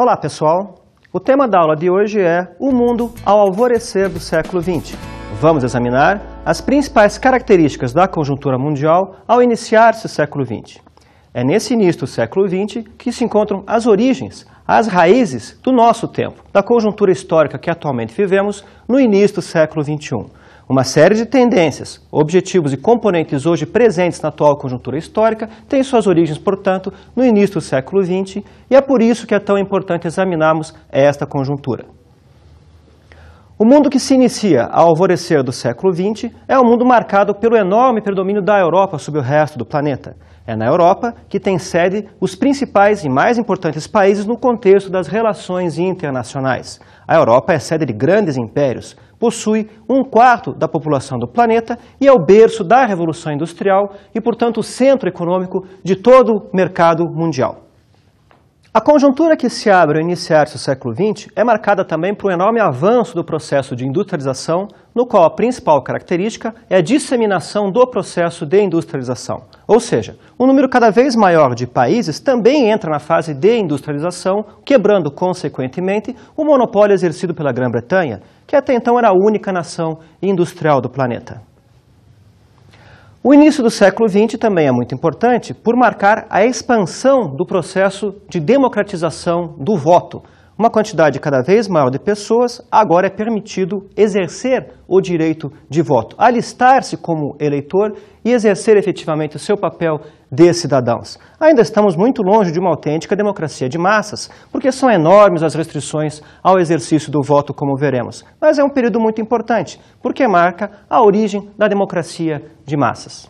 Olá pessoal, o tema da aula de hoje é o mundo ao alvorecer do século XX. Vamos examinar as principais características da conjuntura mundial ao iniciar-se o século XX. É nesse início do século XX que se encontram as origens, as raízes do nosso tempo, da conjuntura histórica que atualmente vivemos no início do século XXI. Uma série de tendências, objetivos e componentes hoje presentes na atual conjuntura histórica têm suas origens, portanto, no início do século XX, e é por isso que é tão importante examinarmos esta conjuntura. O mundo que se inicia ao alvorecer do século XX é um mundo marcado pelo enorme predomínio da Europa sobre o resto do planeta. É na Europa que tem sede os principais e mais importantes países no contexto das relações internacionais. A Europa é sede de grandes impérios, possui 1/4 da população do planeta e é o berço da Revolução Industrial e, portanto, o centro econômico de todo o mercado mundial. A conjuntura que se abre ao iniciar-se o século XX é marcada também por um enorme avanço do processo de industrialização, no qual a principal característica é a disseminação do processo de industrialização. Ou seja, um número cada vez maior de países também entra na fase de industrialização, quebrando, consequentemente, o monopólio exercido pela Grã-Bretanha, que até então era a única nação industrial do planeta. O início do século XX também é muito importante por marcar a expansão do processo de democratização do voto. Uma quantidade cada vez maior de pessoas agora é permitido exercer o direito de voto, alistar-se como eleitor e exercer efetivamente o seu papel de cidadãos. Ainda estamos muito longe de uma autêntica democracia de massas, porque são enormes as restrições ao exercício do voto, como veremos. Mas é um período muito importante, porque marca a origem da democracia de massas.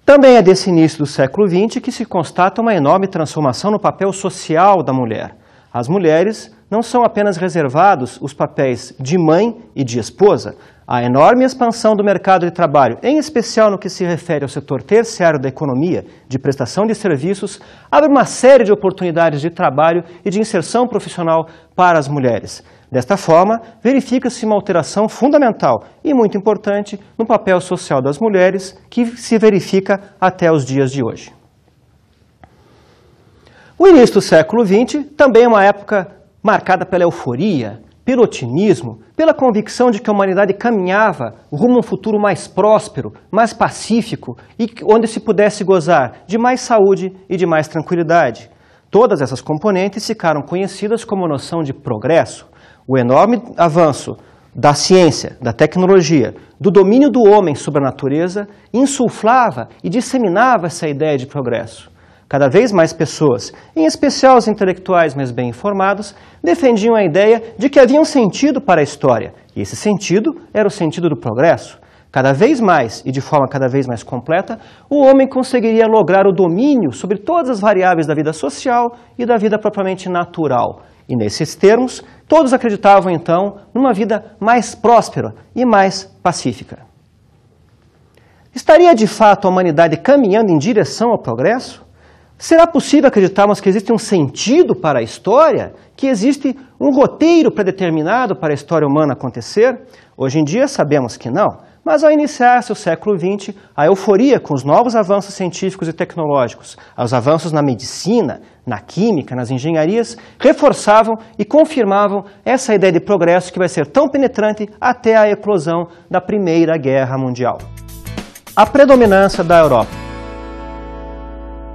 Também é desse início do século XX que se constata uma enorme transformação no papel social da mulher. As mulheres não são apenas reservados os papéis de mãe e de esposa. A enorme expansão do mercado de trabalho, em especial no que se refere ao setor terciário da economia, de prestação de serviços, abre uma série de oportunidades de trabalho e de inserção profissional para as mulheres. Desta forma, verifica-se uma alteração fundamental e muito importante no papel social das mulheres, que se verifica até os dias de hoje. O início do século XX também é uma época marcada pela euforia, pelo otimismo, pela convicção de que a humanidade caminhava rumo a um futuro mais próspero, mais pacífico e onde se pudesse gozar de mais saúde e de mais tranquilidade. Todas essas componentes ficaram conhecidas como noção de progresso. O enorme avanço da ciência, da tecnologia, do domínio do homem sobre a natureza, insuflava e disseminava essa ideia de progresso. Cada vez mais pessoas, em especial os intelectuais mais bem informados, defendiam a ideia de que havia um sentido para a história, e esse sentido era o sentido do progresso. Cada vez mais, e de forma cada vez mais completa, o homem conseguiria lograr o domínio sobre todas as variáveis da vida social e da vida propriamente natural. E nesses termos, todos acreditavam então numa vida mais próspera e mais pacífica. Estaria de fato a humanidade caminhando em direção ao progresso? Será possível acreditarmos que existe um sentido para a história? Que existe um roteiro predeterminado para a história humana acontecer? Hoje em dia sabemos que não, mas ao iniciar-se o século XX, a euforia com os novos avanços científicos e tecnológicos, os avanços na medicina, na química, nas engenharias, reforçavam e confirmavam essa ideia de progresso que vai ser tão penetrante até a eclosão da Primeira Guerra Mundial. A predominância da Europa.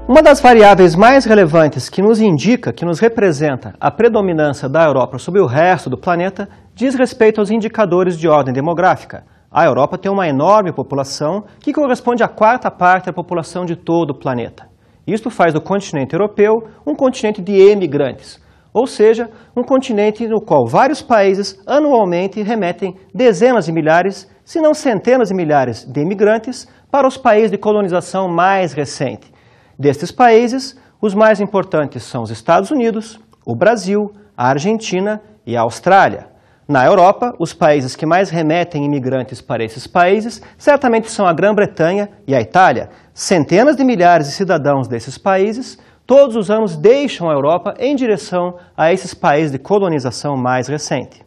Uma das variáveis mais relevantes que nos indica, que nos representa a predominância da Europa sobre o resto do planeta, diz respeito aos indicadores de ordem demográfica. A Europa tem uma enorme população que corresponde à 1/4 parte da população de todo o planeta. Isto faz do continente europeu um continente de emigrantes, ou seja, um continente no qual vários países anualmente remetem dezenas de milhares, se não centenas de milhares de imigrantes para os países de colonização mais recente. Destes países, os mais importantes são os Estados Unidos, o Brasil, a Argentina e a Austrália. Na Europa, os países que mais remetem imigrantes para esses países certamente são a Grã-Bretanha e a Itália. Centenas de milhares de cidadãos desses países todos os anos deixam a Europa em direção a esses países de colonização mais recente.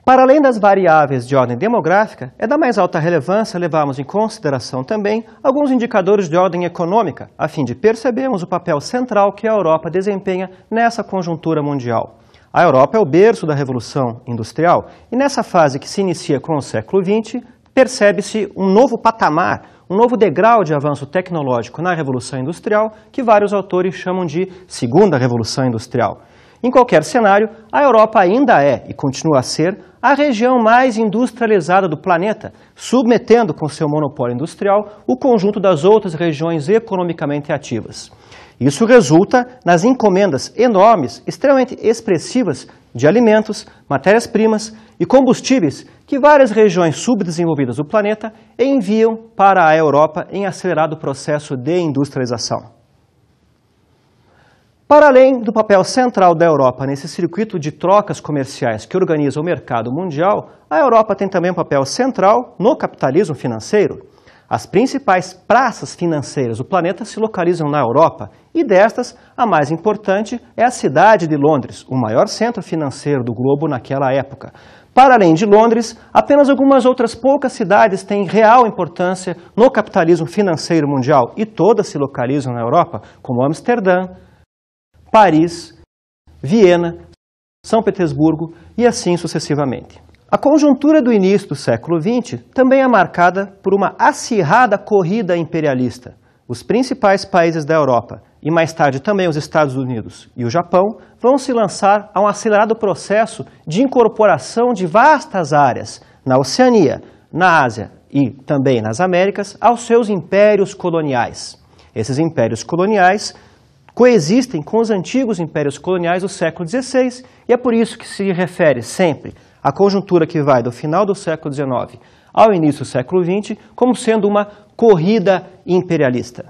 Para além das variáveis de ordem demográfica, é da mais alta relevância levarmos em consideração também alguns indicadores de ordem econômica, a fim de percebermos o papel central que a Europa desempenha nessa conjuntura mundial. A Europa é o berço da Revolução Industrial e nessa fase que se inicia com o século XX, percebe-se um novo patamar, um novo degrau de avanço tecnológico na Revolução Industrial, que vários autores chamam de Segunda Revolução Industrial. Em qualquer cenário, a Europa ainda é, e continua a ser, a região mais industrializada do planeta, submetendo com seu monopólio industrial o conjunto das outras regiões economicamente ativas. Isso resulta nas encomendas enormes, extremamente expressivas, de alimentos, matérias-primas e combustíveis que várias regiões subdesenvolvidas do planeta enviam para a Europa em acelerado processo de industrialização. Para além do papel central da Europa nesse circuito de trocas comerciais que organiza o mercado mundial, a Europa tem também um papel central no capitalismo financeiro. As principais praças financeiras do planeta se localizam na Europa e destas, a mais importante é a cidade de Londres, o maior centro financeiro do globo naquela época. Para além de Londres, apenas algumas outras poucas cidades têm real importância no capitalismo financeiro mundial e todas se localizam na Europa, como Amsterdã, Paris, Viena, São Petersburgo e assim sucessivamente. A conjuntura do início do século XX também é marcada por uma acirrada corrida imperialista. Os principais países da Europa, e mais tarde também os Estados Unidos e o Japão, vão se lançar a um acelerado processo de incorporação de vastas áreas na Oceania, na Ásia e também nas Américas aos seus impérios coloniais. Esses impérios coloniais coexistem com os antigos impérios coloniais do século XVI e é por isso que se refere sempre à conjuntura que vai do final do século XIX ao início do século XX como sendo uma corrida imperialista.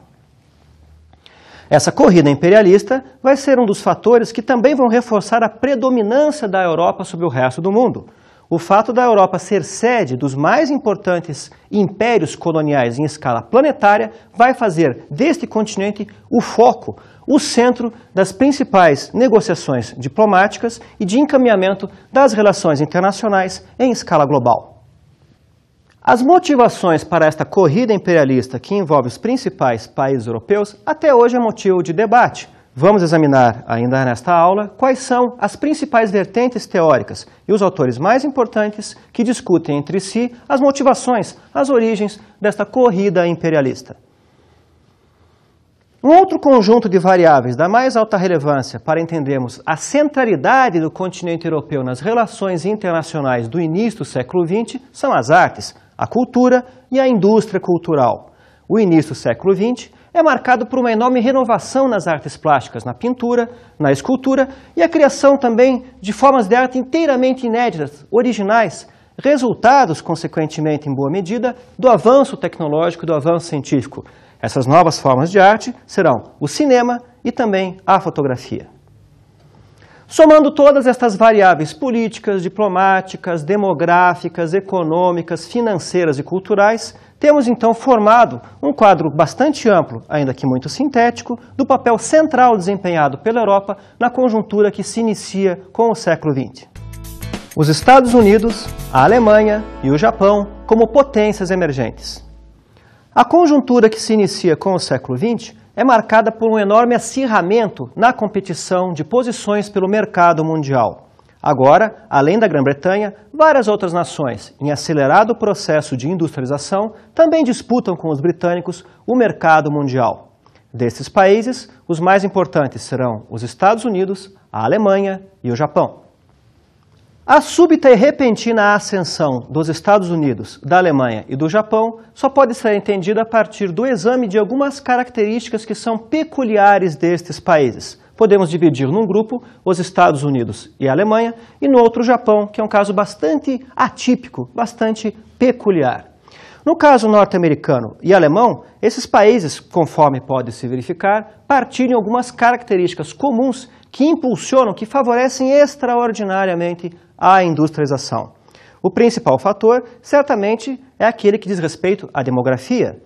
Essa corrida imperialista vai ser um dos fatores que também vão reforçar a predominância da Europa sobre o resto do mundo. O fato da Europa ser sede dos mais importantes impérios coloniais em escala planetária vai fazer deste continente o foco, o centro das principais negociações diplomáticas e de encaminhamento das relações internacionais em escala global. As motivações para esta corrida imperialista que envolve os principais países europeus até hoje é motivo de debate. Vamos examinar ainda nesta aula quais são as principais vertentes teóricas e os autores mais importantes que discutem entre si as motivações, as origens desta corrida imperialista. Um outro conjunto de variáveis da mais alta relevância para entendermos a centralidade do continente europeu nas relações internacionais do início do século XX são as artes, a cultura e a indústria cultural. O início do século XX é marcado por uma enorme renovação nas artes plásticas, na pintura, na escultura e a criação também de formas de arte inteiramente inéditas, originais, resultados, consequentemente, em boa medida, do avanço tecnológico e do avanço científico. Essas novas formas de arte serão o cinema e também a fotografia. Somando todas estas variáveis políticas, diplomáticas, demográficas, econômicas, financeiras e culturais, temos então formado um quadro bastante amplo, ainda que muito sintético, do papel central desempenhado pela Europa na conjuntura que se inicia com o século XX. Os Estados Unidos, a Alemanha e o Japão como potências emergentes. A conjuntura que se inicia com o século XX é marcada por um enorme acirramento na competição de posições pelo mercado mundial. Agora, além da Grã-Bretanha, várias outras nações, em acelerado processo de industrialização, também disputam com os britânicos o mercado mundial. Desses países, os mais importantes serão os Estados Unidos, a Alemanha e o Japão. A súbita e repentina ascensão dos Estados Unidos, da Alemanha e do Japão só pode ser entendida a partir do exame de algumas características que são peculiares destes países. Podemos dividir num grupo os Estados Unidos e a Alemanha e no outro o Japão, que é um caso bastante atípico, bastante peculiar. No caso norte-americano e alemão, esses países, conforme pode se verificar, partilham algumas características comuns que impulsionam, que favorecem extraordinariamente a industrialização. O principal fator, certamente, é aquele que diz respeito à demografia.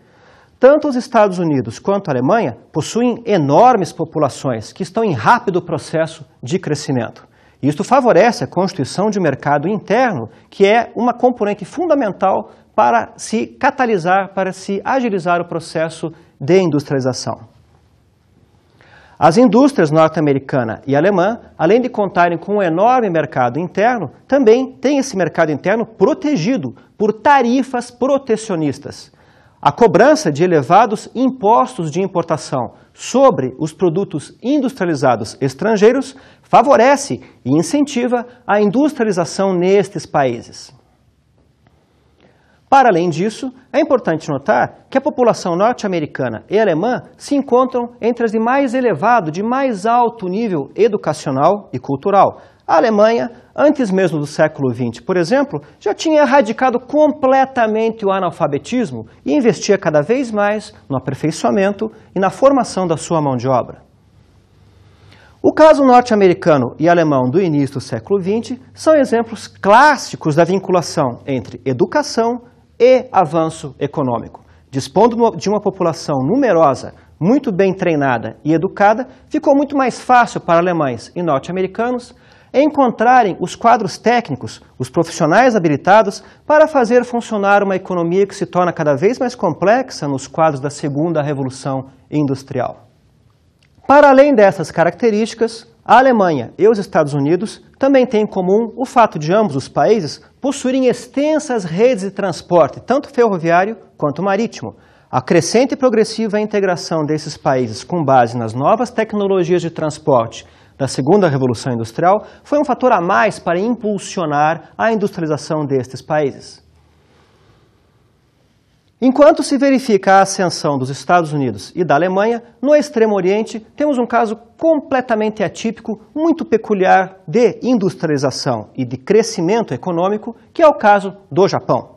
Tanto os Estados Unidos quanto a Alemanha possuem enormes populações que estão em rápido processo de crescimento. Isto favorece a constituição de um mercado interno, que é uma componente fundamental para se catalisar, para se agilizar o processo de industrialização. As indústrias norte-americana e alemã, além de contarem com um enorme mercado interno, também têm esse mercado interno protegido por tarifas protecionistas. A cobrança de elevados impostos de importação sobre os produtos industrializados estrangeiros favorece e incentiva a industrialização nestes países. Para além disso, é importante notar que a população norte-americana e alemã se encontram entre as de mais elevado, de mais alto nível educacional e cultural. A Alemanha, antes mesmo do século XX, por exemplo, já tinha erradicado completamente o analfabetismo e investia cada vez mais no aperfeiçoamento e na formação da sua mão de obra. O caso norte-americano e alemão do início do século XX são exemplos clássicos da vinculação entre educação e avanço econômico. Dispondo de uma população numerosa, muito bem treinada e educada, ficou muito mais fácil para alemães e norte-americanos encontrarem os quadros técnicos, os profissionais habilitados para fazer funcionar uma economia que se torna cada vez mais complexa nos quadros da segunda revolução industrial. Para além dessas características, a Alemanha e os Estados Unidos também têm em comum o fato de ambos os países possuírem extensas redes de transporte, tanto ferroviário quanto marítimo. A crescente e progressiva integração desses países com base nas novas tecnologias de transporte da segunda revolução industrial foi um fator a mais para impulsionar a industrialização destes países. Enquanto se verifica a ascensão dos Estados Unidos e da Alemanha, no Extremo Oriente temos um caso completamente atípico, muito peculiar de industrialização e de crescimento econômico, que é o caso do Japão.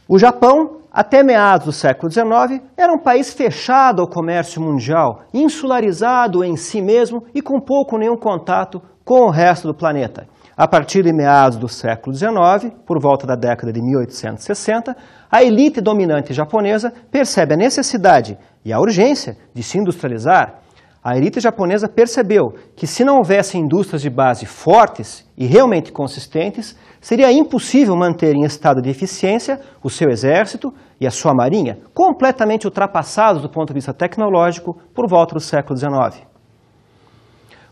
O Japão, até meados do século XIX, era um país fechado ao comércio mundial, insularizado em si mesmo e com pouco ou nenhum contato com o resto do planeta. A partir de meados do século XIX, por volta da década de 1860, a elite dominante japonesa percebe a necessidade e a urgência de se industrializar. A elite japonesa percebeu que se não houvesse indústrias de base fortes e realmente consistentes, seria impossível manter em estado de eficiência o seu exército e a sua marinha, completamente ultrapassados do ponto de vista tecnológico por volta do século XIX.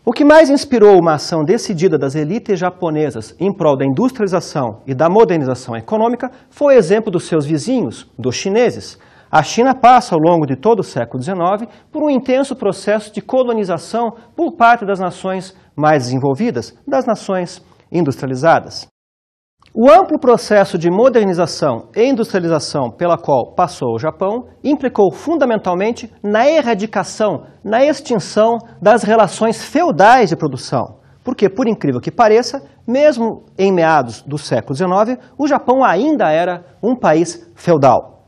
O que mais inspirou uma ação decidida das elites japonesas em prol da industrialização e da modernização econômica foi o exemplo dos seus vizinhos, dos chineses. A China passa ao longo de todo o século XIX por um intenso processo de colonização por parte das nações mais desenvolvidas, das nações industrializadas. O amplo processo de modernização e industrialização pela qual passou o Japão implicou fundamentalmente na erradicação, na extinção das relações feudais de produção. Porque, por incrível que pareça, mesmo em meados do século XIX, o Japão ainda era um país feudal.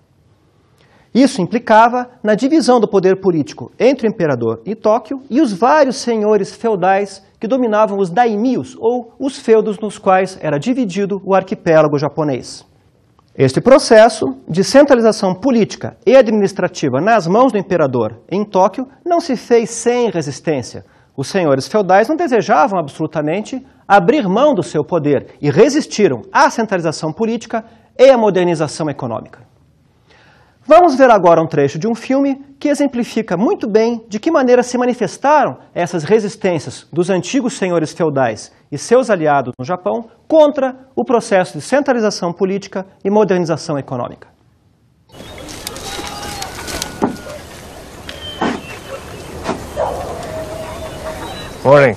Isso implicava na divisão do poder político entre o imperador e Tóquio e os vários senhores feudais que dominavam os daimios, ou os feudos nos quais era dividido o arquipélago japonês. Este processo de centralização política e administrativa nas mãos do imperador em Tóquio não se fez sem resistência. Os senhores feudais não desejavam absolutamente abrir mão do seu poder e resistiram à centralização política e à modernização econômica. Vamos ver agora um trecho de um filme que exemplifica muito bem de que maneira se manifestaram essas resistências dos antigos senhores feudais e seus aliados no Japão contra o processo de centralização política e modernização econômica. Morning.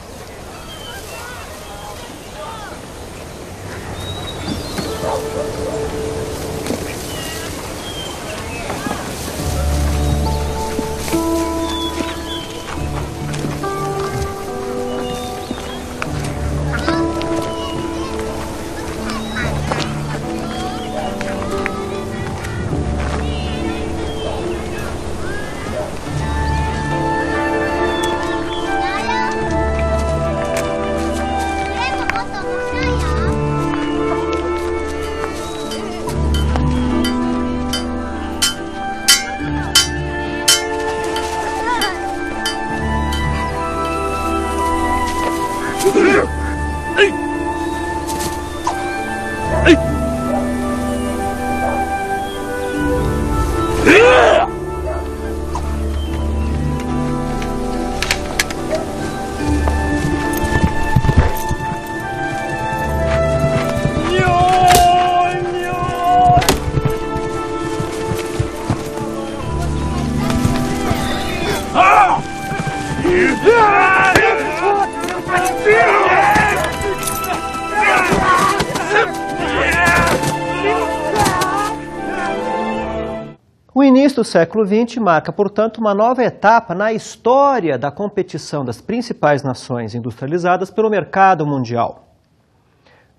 início do século XX marca, portanto, uma nova etapa na história da competição das principais nações industrializadas pelo mercado mundial.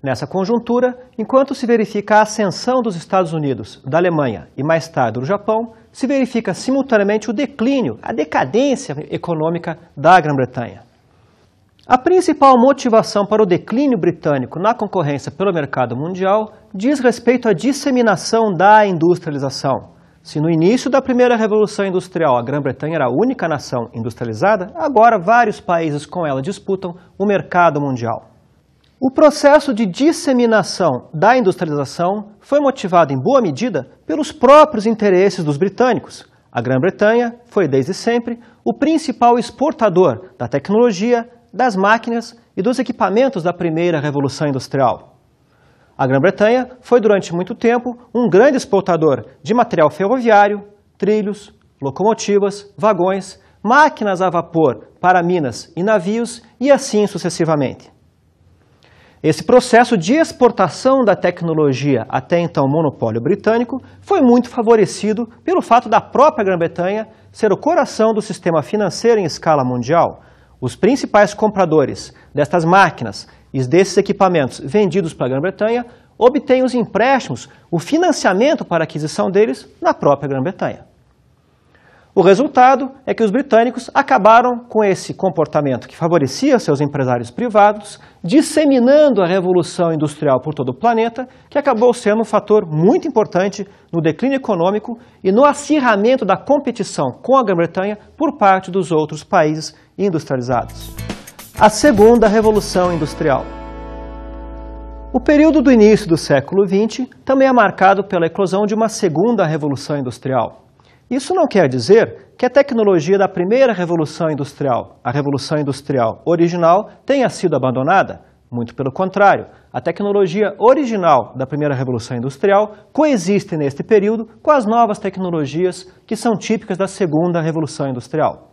Nessa conjuntura, enquanto se verifica a ascensão dos Estados Unidos, da Alemanha e mais tarde do Japão, se verifica simultaneamente o declínio, a decadência econômica da Grã-Bretanha. A principal motivação para o declínio britânico na concorrência pelo mercado mundial diz respeito à disseminação da industrialização. Se no início da primeira Revolução Industrial a Grã-Bretanha era a única nação industrializada, agora vários países com ela disputam o mercado mundial. O processo de disseminação da industrialização foi motivado em boa medida pelos próprios interesses dos britânicos. A Grã-Bretanha foi desde sempre o principal exportador da tecnologia, das máquinas e dos equipamentos da primeira Revolução Industrial. A Grã-Bretanha foi durante muito tempo um grande exportador de material ferroviário, trilhos, locomotivas, vagões, máquinas a vapor para minas e navios e assim sucessivamente. Esse processo de exportação da tecnologia até então monopólio britânico foi muito favorecido pelo fato da própria Grã-Bretanha ser o coração do sistema financeiro em escala mundial. Os principais compradores destas máquinas e desses equipamentos vendidos para a Grã-Bretanha obtêm os empréstimos, o financiamento para a aquisição deles na própria Grã-Bretanha. O resultado é que os britânicos acabaram com esse comportamento que favorecia seus empresários privados, disseminando a revolução industrial por todo o planeta, que acabou sendo um fator muito importante no declínio econômico e no acirramento da competição com a Grã-Bretanha por parte dos outros países industrializados. A segunda Revolução Industrial. O período do início do século XX também é marcado pela eclosão de uma segunda Revolução Industrial. Isso não quer dizer que a tecnologia da primeira Revolução Industrial, a Revolução Industrial original, tenha sido abandonada. Muito pelo contrário, a tecnologia original da primeira Revolução Industrial coexiste neste período com as novas tecnologias que são típicas da segunda Revolução Industrial.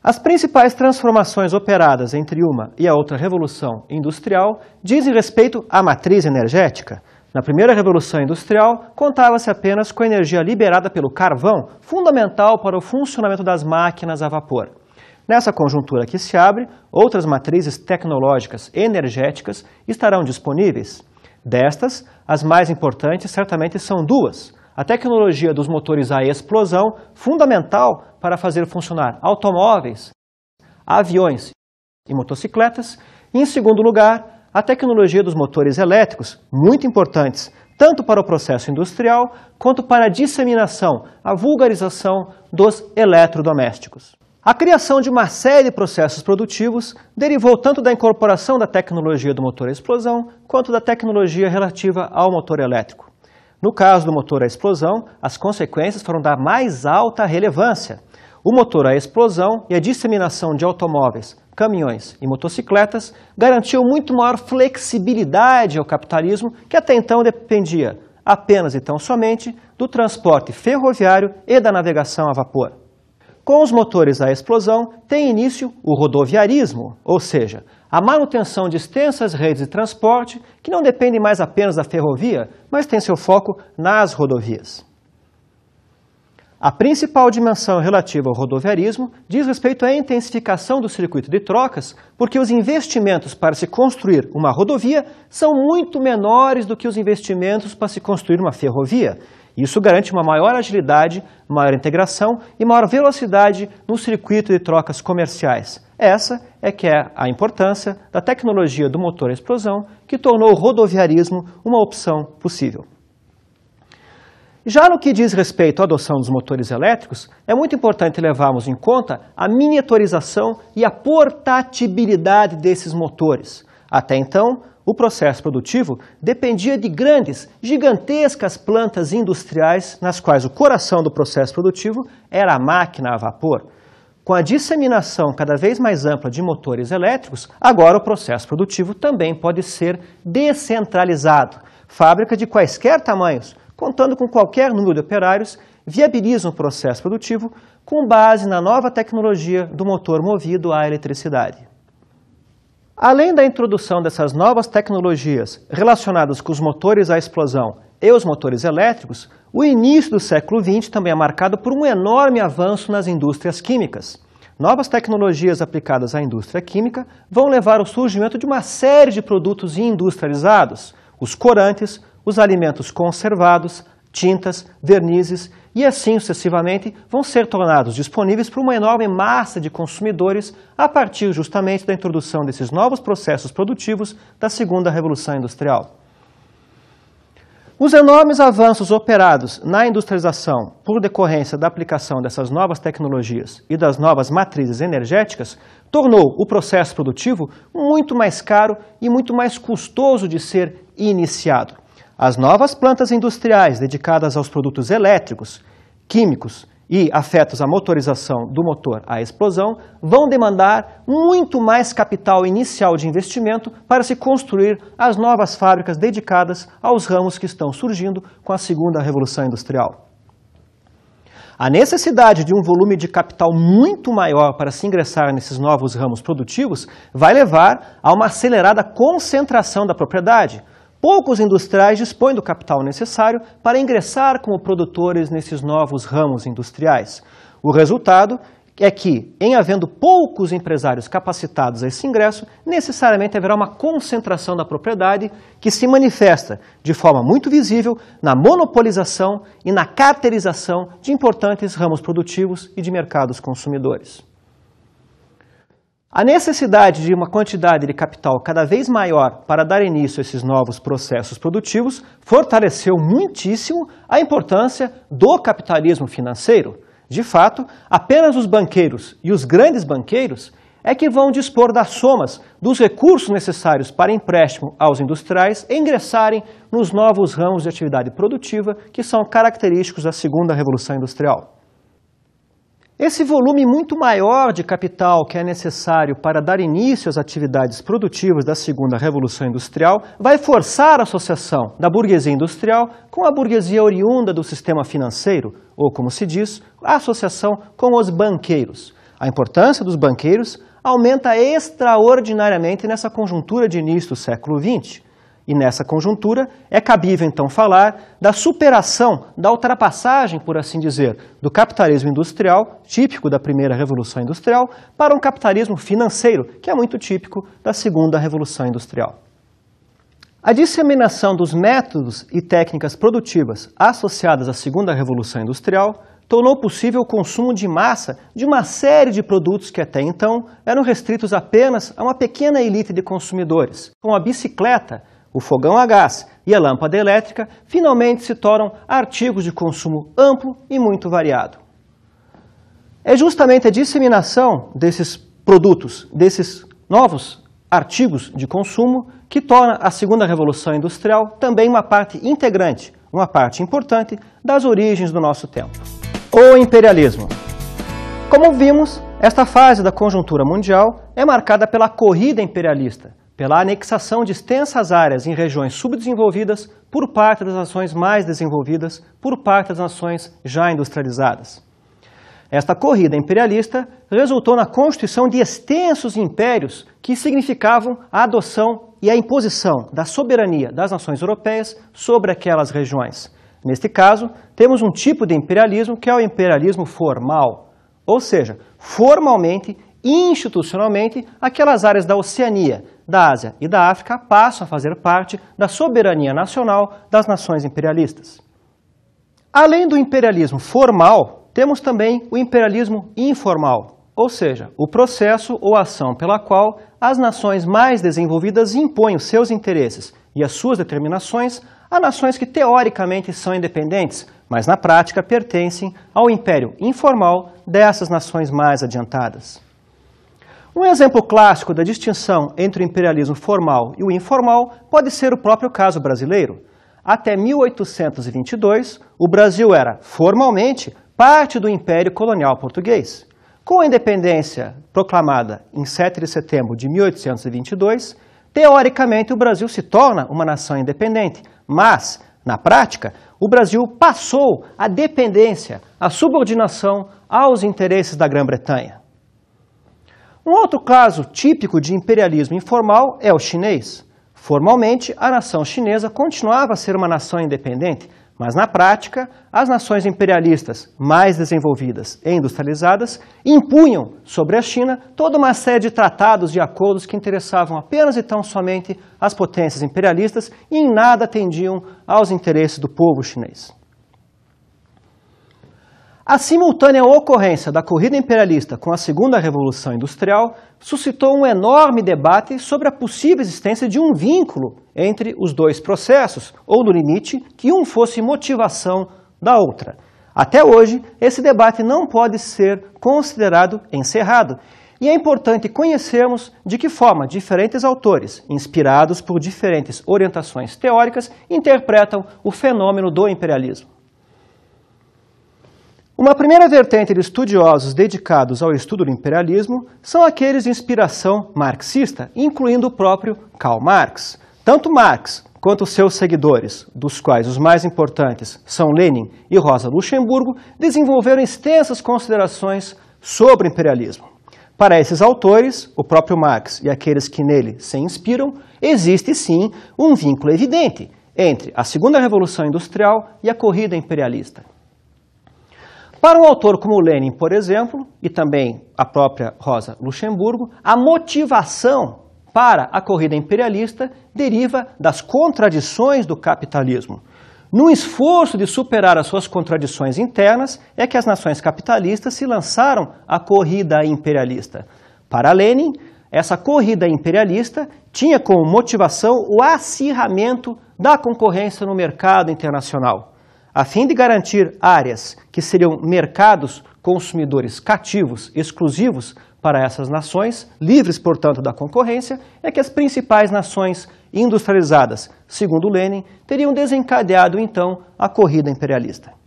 As principais transformações operadas entre uma e a outra Revolução Industrial dizem respeito à matriz energética. Na primeira Revolução Industrial, contava-se apenas com a energia liberada pelo carvão, fundamental para o funcionamento das máquinas a vapor. Nessa conjuntura que se abre, outras matrizes tecnológicas energéticas estarão disponíveis. Destas, as mais importantes certamente são duas. A tecnologia dos motores a explosão, fundamental para fazer funcionar automóveis, aviões e motocicletas. E, em segundo lugar, a tecnologia dos motores elétricos, muito importantes, tanto para o processo industrial, quanto para a disseminação, a vulgarização dos eletrodomésticos. A criação de uma série de processos produtivos derivou tanto da incorporação da tecnologia do motor a explosão, quanto da tecnologia relativa ao motor elétrico. No caso do motor a explosão, as consequências foram da mais alta relevância. O motor a explosão e a disseminação de automóveis, caminhões e motocicletas garantiu muito maior flexibilidade ao capitalismo, que até então dependia apenas e tão somente do transporte ferroviário e da navegação a vapor. Com os motores a explosão, tem início o rodoviarismo, ou seja, a manutenção de extensas redes de transporte que não dependem mais apenas da ferrovia, mas tem seu foco nas rodovias. A principal dimensão relativa ao rodoviarismo diz respeito à intensificação do circuito de trocas, porque os investimentos para se construir uma rodovia são muito menores do que os investimentos para se construir uma ferrovia. Isso garante uma maior agilidade, maior integração e maior velocidade no circuito de trocas comerciais. Essa é que é a importância da tecnologia do motor a explosão, que tornou o rodoviarismo uma opção possível. Já no que diz respeito à adoção dos motores elétricos, é muito importante levarmos em conta a miniaturização e a portabilidade desses motores. Até então, o processo produtivo dependia de gigantescas plantas industriais, nas quais o coração do processo produtivo era a máquina a vapor. Com a disseminação cada vez mais ampla de motores elétricos, agora o processo produtivo também pode ser descentralizado. Fábrica de quaisquer tamanhos, contando com qualquer número de operários, viabilizam o processo produtivo com base na nova tecnologia do motor movido à eletricidade. Além da introdução dessas novas tecnologias relacionadas com os motores à explosão e os motores elétricos, o início do século XX também é marcado por um enorme avanço nas indústrias químicas. Novas tecnologias aplicadas à indústria química vão levar ao surgimento de uma série de produtos industrializados, os corantes, os alimentos conservados, tintas, vernizes e assim sucessivamente vão ser tornados disponíveis para uma enorme massa de consumidores a partir justamente da introdução desses novos processos produtivos da segunda revolução industrial. Os enormes avanços operados na industrialização por decorrência da aplicação dessas novas tecnologias e das novas matrizes energéticas tornou o processo produtivo muito mais caro e muito mais custoso de ser iniciado. As novas plantas industriais dedicadas aos produtos elétricos, químicos e afetos à motorização do motor à explosão vão demandar muito mais capital inicial de investimento para se construir as novas fábricas dedicadas aos ramos que estão surgindo com a segunda revolução industrial. A necessidade de um volume de capital muito maior para se ingressar nesses novos ramos produtivos vai levar a uma acelerada concentração da propriedade. Poucos industriais dispõem do capital necessário para ingressar como produtores nesses novos ramos industriais. O resultado é que, em havendo poucos empresários capacitados a esse ingresso, necessariamente haverá uma concentração da propriedade que se manifesta de forma muito visível na monopolização e na carteirização de importantes ramos produtivos e de mercados consumidores. A necessidade de uma quantidade de capital cada vez maior para dar início a esses novos processos produtivos fortaleceu muitíssimo a importância do capitalismo financeiro. De fato, apenas os banqueiros e os grandes banqueiros é que vão dispor das somas dos recursos necessários para empréstimo aos industriais ingressarem nos novos ramos de atividade produtiva que são característicos da segunda revolução industrial. Esse volume muito maior de capital que é necessário para dar início às atividades produtivas da segunda revolução industrial vai forçar a associação da burguesia industrial com a burguesia oriunda do sistema financeiro, ou, como se diz, a associação com os banqueiros. A importância dos banqueiros aumenta extraordinariamente nessa conjuntura de início do século XX. E nessa conjuntura é cabível então falar da superação, da ultrapassagem, por assim dizer, do capitalismo industrial, típico da primeira revolução industrial, para um capitalismo financeiro, que é muito típico da segunda revolução industrial. A disseminação dos métodos e técnicas produtivas associadas à segunda revolução industrial tornou possível o consumo de massa de uma série de produtos que até então eram restritos apenas a uma pequena elite de consumidores, como a bicicleta, o fogão a gás e a lâmpada elétrica finalmente se tornam artigos de consumo amplo e muito variado. É justamente a disseminação desses produtos, desses novos artigos de consumo, que torna a segunda revolução industrial também uma parte integrante, uma parte importante das origens do nosso tempo. O imperialismo. Como vimos, esta fase da conjuntura mundial é marcada pela corrida imperialista, pela anexação de extensas áreas em regiões subdesenvolvidas por parte das nações mais desenvolvidas, por parte das nações já industrializadas. Esta corrida imperialista resultou na constituição de extensos impérios que significavam a adoção e a imposição da soberania das nações europeias sobre aquelas regiões. Neste caso, temos um tipo de imperialismo que é o imperialismo formal, ou seja, formalmente, institucionalmente, aquelas áreas da Oceania, da Ásia e da África passam a fazer parte da soberania nacional das nações imperialistas. Além do imperialismo formal, temos também o imperialismo informal, ou seja, o processo ou ação pela qual as nações mais desenvolvidas impõem os seus interesses e as suas determinações a nações que teoricamente são independentes, mas na prática pertencem ao império informal dessas nações mais adiantadas. Um exemplo clássico da distinção entre o imperialismo formal e o informal pode ser o próprio caso brasileiro. Até 1822, o Brasil era, formalmente, parte do Império Colonial Português. Com a independência proclamada em 7 de setembro de 1822, teoricamente o Brasil se torna uma nação independente, mas, na prática, o Brasil passou a dependência, a subordinação aos interesses da Grã-Bretanha. Um outro caso típico de imperialismo informal é o chinês. Formalmente, a nação chinesa continuava a ser uma nação independente, mas na prática, as nações imperialistas mais desenvolvidas e industrializadas impunham sobre a China toda uma série de tratados e acordos que interessavam apenas e tão somente as potências imperialistas e em nada atendiam aos interesses do povo chinês. A simultânea ocorrência da corrida imperialista com a Segunda Revolução Industrial suscitou um enorme debate sobre a possível existência de um vínculo entre os dois processos, ou no limite, que um fosse motivação da outra. Até hoje, esse debate não pode ser considerado encerrado, e é importante conhecermos de que forma diferentes autores, inspirados por diferentes orientações teóricas, interpretam o fenômeno do imperialismo. Uma primeira vertente de estudiosos dedicados ao estudo do imperialismo são aqueles de inspiração marxista, incluindo o próprio Karl Marx. Tanto Marx quanto seus seguidores, dos quais os mais importantes são Lenin e Rosa Luxemburgo, desenvolveram extensas considerações sobre o imperialismo. Para esses autores, o próprio Marx e aqueles que nele se inspiram, existe sim um vínculo evidente entre a Segunda Revolução Industrial e a corrida imperialista. Para um autor como Lenin, por exemplo, e também a própria Rosa Luxemburgo, a motivação para a corrida imperialista deriva das contradições do capitalismo. No esforço de superar as suas contradições internas, é que as nações capitalistas se lançaram à corrida imperialista. Para Lenin, essa corrida imperialista tinha como motivação o acirramento da concorrência no mercado internacional. A fim de garantir áreas que seriam mercados consumidores cativos, exclusivos para essas nações, livres, portanto, da concorrência, é que as principais nações industrializadas, segundo Lenin, teriam desencadeado, então, a corrida imperialista.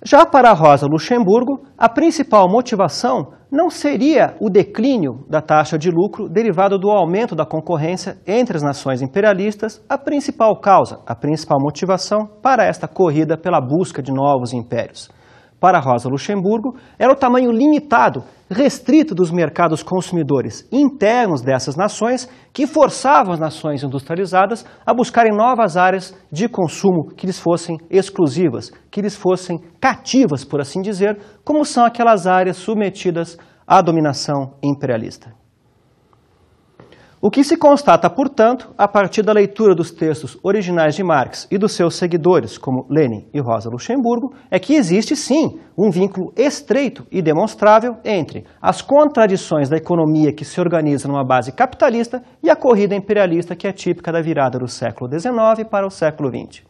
Já para Rosa Luxemburgo, a principal motivação não seria o declínio da taxa de lucro derivado do aumento da concorrência entre as nações imperialistas, a principal causa, a principal motivação para esta corrida pela busca de novos impérios. Para Rosa Luxemburgo, era o tamanho limitado, restrito dos mercados consumidores internos dessas nações que forçavam as nações industrializadas a buscarem novas áreas de consumo que lhes fossem exclusivas, que lhes fossem cativas, por assim dizer, como são aquelas áreas submetidas à dominação imperialista. O que se constata, portanto, a partir da leitura dos textos originais de Marx e dos seus seguidores, como Lenin e Rosa Luxemburgo, é que existe, sim, um vínculo estreito e demonstrável entre as contradições da economia que se organiza numa base capitalista e a corrida imperialista que é típica da virada do século XIX para o século XX.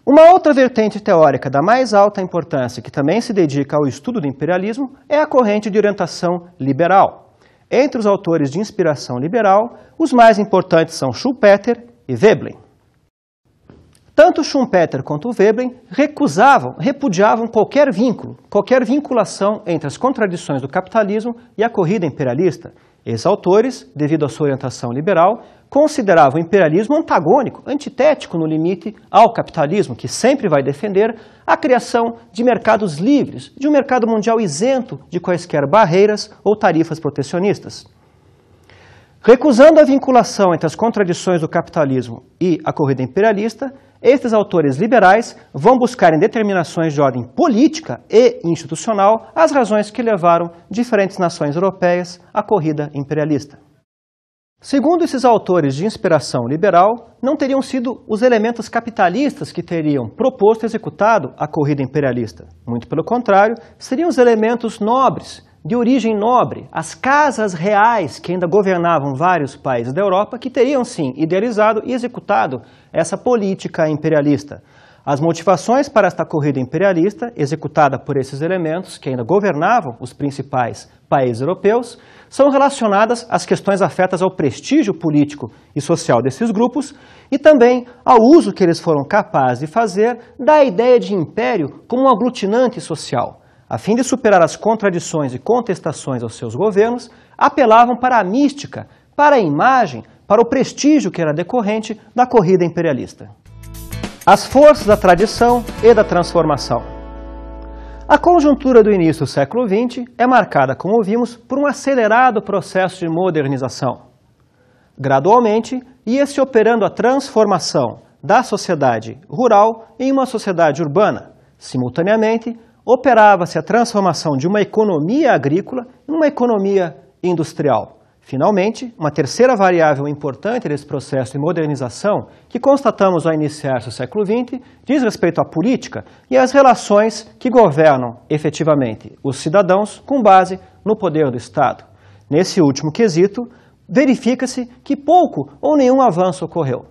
Uma outra vertente teórica da mais alta importância que também se dedica ao estudo do imperialismo é a corrente de orientação liberal. Entre os autores de inspiração liberal, os mais importantes são Schumpeter e Veblen. Tanto Schumpeter quanto Veblen repudiavam qualquer vínculo, qualquer vinculação entre as contradições do capitalismo e a corrida imperialista. Esses autores, devido à sua orientação liberal, consideravam o imperialismo antagônico, antitético no limite ao capitalismo, que sempre vai defender a criação de mercados livres, de um mercado mundial isento de quaisquer barreiras ou tarifas protecionistas. Recusando a vinculação entre as contradições do capitalismo e a corrida imperialista, estes autores liberais vão buscar em determinações de ordem política e institucional as razões que levaram diferentes nações europeias à corrida imperialista. Segundo esses autores de inspiração liberal, não teriam sido os elementos capitalistas que teriam proposto e executado a corrida imperialista. Muito pelo contrário, seriam os elementos nobres, de origem nobre, as casas reais que ainda governavam vários países da Europa, que teriam sim idealizado e executado essa política imperialista. As motivações para esta corrida imperialista, executada por esses elementos que ainda governavam os principais países europeus, são relacionadas às questões afetas ao prestígio político e social desses grupos e também ao uso que eles foram capazes de fazer da ideia de império como um aglutinante social. A fim de superar as contradições e contestações aos seus governos, apelavam para a mística, para a imagem, para o prestígio que era decorrente da corrida imperialista. As forças da tradição e da transformação. A conjuntura do início do século XX é marcada, como vimos, por um acelerado processo de modernização. Gradualmente, ia-se operando a transformação da sociedade rural em uma sociedade urbana. Simultaneamente, operava-se a transformação de uma economia agrícola em uma economia industrial. Finalmente, uma terceira variável importante desse processo de modernização, que constatamos ao iniciar-se o século XX, diz respeito à política e às relações que governam efetivamente os cidadãos com base no poder do Estado. Nesse último quesito, verifica-se que pouco ou nenhum avanço ocorreu.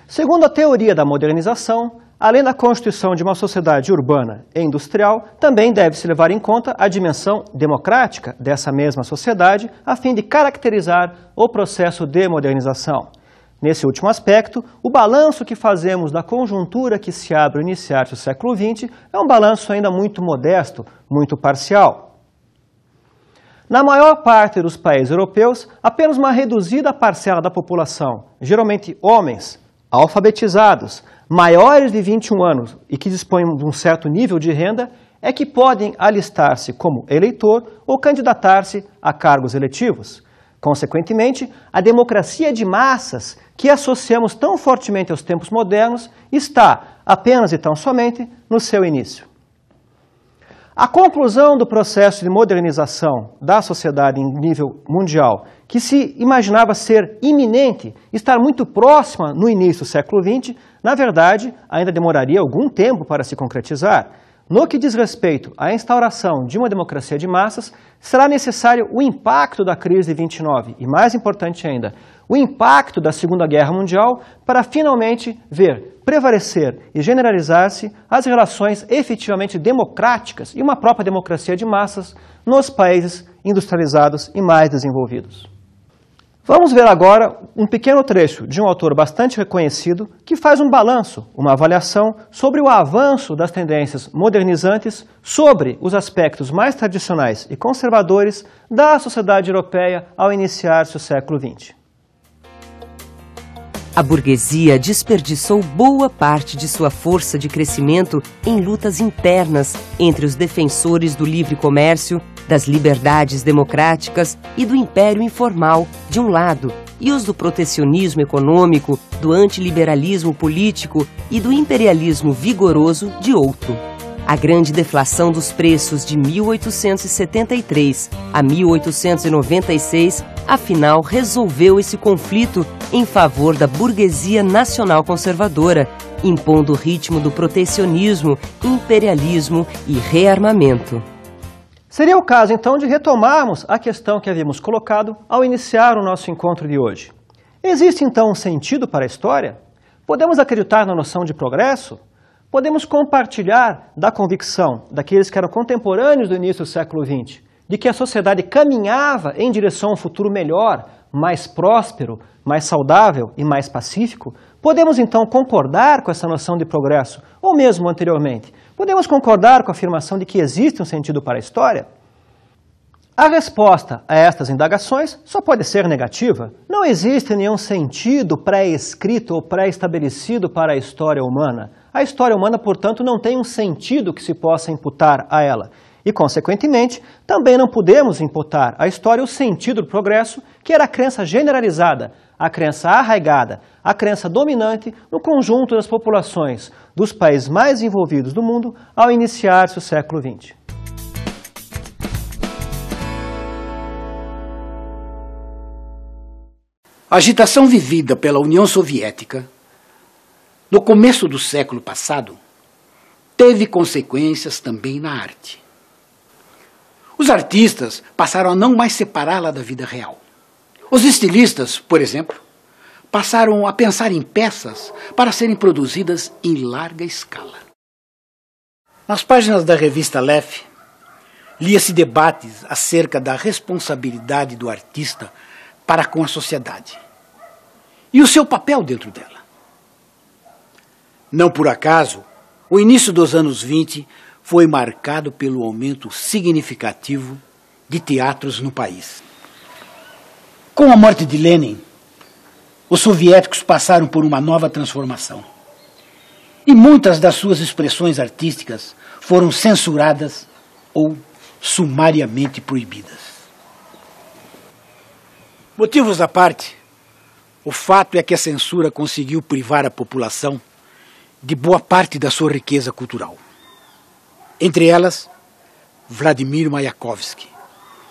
Segundo a teoria da modernização, além da constituição de uma sociedade urbana e industrial, também deve-se levar em conta a dimensão democrática dessa mesma sociedade, a fim de caracterizar o processo de modernização. Nesse último aspecto, o balanço que fazemos da conjuntura que se abre ao iniciar-se o século XX é um balanço ainda muito modesto, muito parcial. Na maior parte dos países europeus, apenas uma reduzida parcela da população, geralmente homens, alfabetizados, maiores de 21 anos e que dispõem de um certo nível de renda, é que podem alistar-se como eleitor ou candidatar-se a cargos eletivos. Consequentemente, a democracia de massas, que associamos tão fortemente aos tempos modernos, está apenas e tão somente no seu início. A conclusão do processo de modernização da sociedade em nível mundial, que se imaginava ser iminente, estar muito próxima no início do século XX, na verdade, ainda demoraria algum tempo para se concretizar. No que diz respeito à instauração de uma democracia de massas, será necessário o impacto da crise de 29 e, mais importante ainda, o impacto da Segunda Guerra Mundial para finalmente ver prevalecer e generalizar-se as relações efetivamente democráticas e uma própria democracia de massas nos países industrializados e mais desenvolvidos. Vamos ver agora um pequeno trecho de um autor bastante reconhecido que faz um balanço, uma avaliação sobre o avanço das tendências modernizantes sobre os aspectos mais tradicionais e conservadores da sociedade europeia ao iniciar-se o século XX. A burguesia desperdiçou boa parte de sua força de crescimento em lutas internas entre os defensores do livre comércio, das liberdades democráticas e do império informal, de um lado, e os do protecionismo econômico, do antiliberalismo político e do imperialismo vigoroso, de outro. A grande deflação dos preços de 1873 a 1896, afinal, resolveu esse conflito em favor da burguesia nacional conservadora, impondo o ritmo do protecionismo, imperialismo e rearmamento. Seria o caso, então, de retomarmos a questão que havíamos colocado ao iniciar o nosso encontro de hoje. Existe, então, um sentido para a história? Podemos acreditar na noção de progresso? Podemos compartilhar da convicção daqueles que eram contemporâneos do início do século XX, de que a sociedade caminhava em direção a um futuro melhor, mais próspero, mais saudável e mais pacífico? Podemos então concordar com essa noção de progresso, ou mesmo anteriormente? Podemos concordar com a afirmação de que existe um sentido para a história? A resposta a estas indagações só pode ser negativa. Não existe nenhum sentido pré-escrito ou pré-estabelecido para a história humana. A história humana, portanto, não tem um sentido que se possa imputar a ela. E, consequentemente, também não podemos imputar à história o sentido do progresso, que era a crença generalizada, a crença arraigada, a crença dominante no conjunto das populações dos países mais envolvidos do mundo ao iniciar-se o século XX. A agitação vivida pela União Soviética no começo do século passado teve consequências também na arte. Os artistas passaram a não mais separá-la da vida real. Os estilistas, por exemplo, passaram a pensar em peças para serem produzidas em larga escala. Nas páginas da revista Lef, lia-se debates acerca da responsabilidade do artista para com a sociedade e o seu papel dentro dela. Não por acaso, o início dos anos 20 foi marcado pelo aumento significativo de teatros no país. Com a morte de Lenin, os soviéticos passaram por uma nova transformação. E muitas das suas expressões artísticas foram censuradas ou sumariamente proibidas. Motivos à parte, o fato é que a censura conseguiu privar a população de boa parte da sua riqueza cultural. Entre elas, Vladimir Mayakovsky,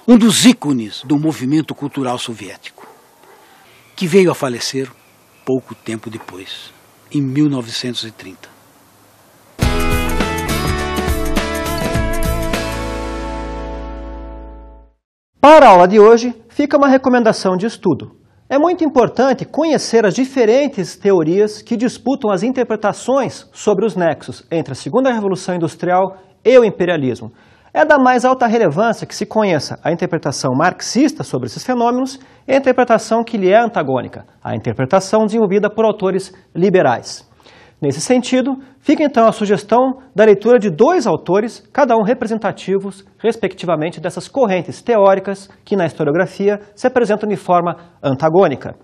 um dos ícones do movimento cultural soviético, que veio a falecer pouco tempo depois, em 1930. Para a aula de hoje, fica uma recomendação de estudo. É muito importante conhecer as diferentes teorias que disputam as interpretações sobre os nexos entre a Segunda Revolução Industrial e o imperialismo. É da mais alta relevância que se conheça a interpretação marxista sobre esses fenômenos e a interpretação que lhe é antagônica, a interpretação desenvolvida por autores liberais. Nesse sentido, fica então a sugestão da leitura de dois autores, cada um representativos, respectivamente, dessas correntes teóricas que na historiografia se apresentam de forma antagônica.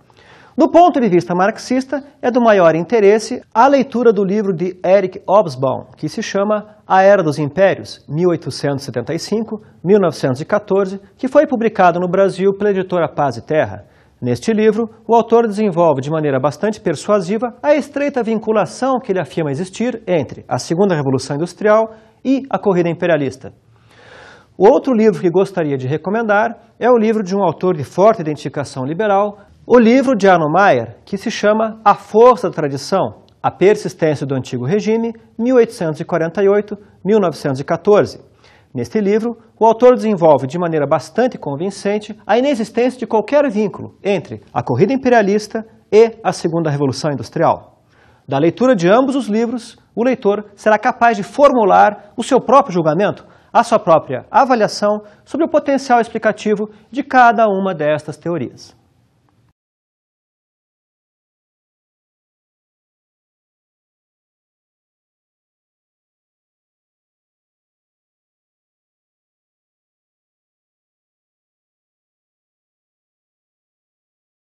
Do ponto de vista marxista, é do maior interesse a leitura do livro de Erich Hobsbawm, que se chama A Era dos Impérios, 1875-1914, que foi publicado no Brasil pela editora Paz e Terra. Neste livro, o autor desenvolve de maneira bastante persuasiva a estreita vinculação que ele afirma existir entre a Segunda Revolução Industrial e a corrida imperialista. O outro livro que gostaria de recomendar é o livro de um autor de forte identificação liberal, o livro de Arno Mayer, que se chama A Força da Tradição, a Persistência do Antigo Regime, 1848-1914. Neste livro, o autor desenvolve de maneira bastante convincente a inexistência de qualquer vínculo entre a corrida imperialista e a Segunda Revolução Industrial. Da leitura de ambos os livros, o leitor será capaz de formular o seu próprio julgamento, a sua própria avaliação sobre o potencial explicativo de cada uma destas teorias.